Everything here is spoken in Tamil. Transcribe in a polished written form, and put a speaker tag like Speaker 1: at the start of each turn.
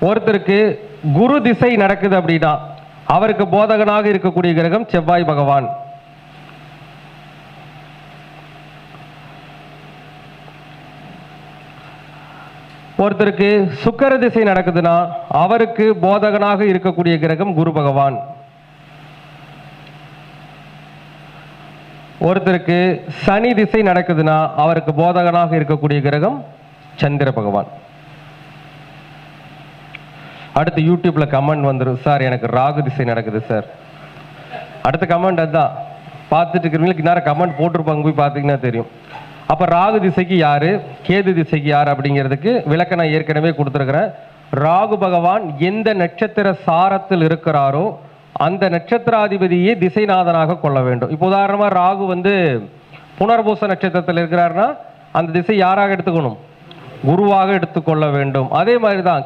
Speaker 1: ஒருத்தருக்கு குரு திசை நடக்குது அப்படின்னா அவருக்கு போதகனாக இருக்கக்கூடிய கிரகம் செவ்வாய் பகவான். ஒருத்தருக்கு சுக்கிர திசை நடக்குதுன்னா அவருக்கு போதகனாக இருக்கக்கூடிய கிரகம் குரு பகவான். ஒருத்தருக்கு சனி திசை நடக்குதுன்னா அவருக்கு போதகனாக இருக்கக்கூடிய கிரகம் சந்திர பகவான். அடுத்து யூடியூப்ல கமெண்ட் வந்துடும், சார் எனக்கு ராகு திசை நடக்குது சார். அடுத்த கமெண்ட் அதுதான், பார்த்துட்டு இருக்கிறவங்களுக்கு நேரம் கமெண்ட் போட்டிருப்பாங்க, போய் பார்த்தீங்கன்னா தெரியும். அப்போ ராகு திசைக்கு யாரு, கேது திசைக்கு யார் அப்படிங்கிறதுக்கு விளக்க நான் ஏற்கனவே கொடுத்துருக்கிறேன். ராகு பகவான் எந்த நட்சத்திர சாரத்தில் இருக்கிறாரோ அந்த நட்சத்திராதிபதியை திசைநாதனாக கொள்ள வேண்டும். இப்போ உதாரணமாக ராகு புனர்பூச நட்சத்திரத்தில் இருக்கிறாருன்னா அந்த திசை யாராக எடுத்துக்கணும், குருவாக எடுத்துக்கொள்ள வேண்டும். அதே மாதிரி தான்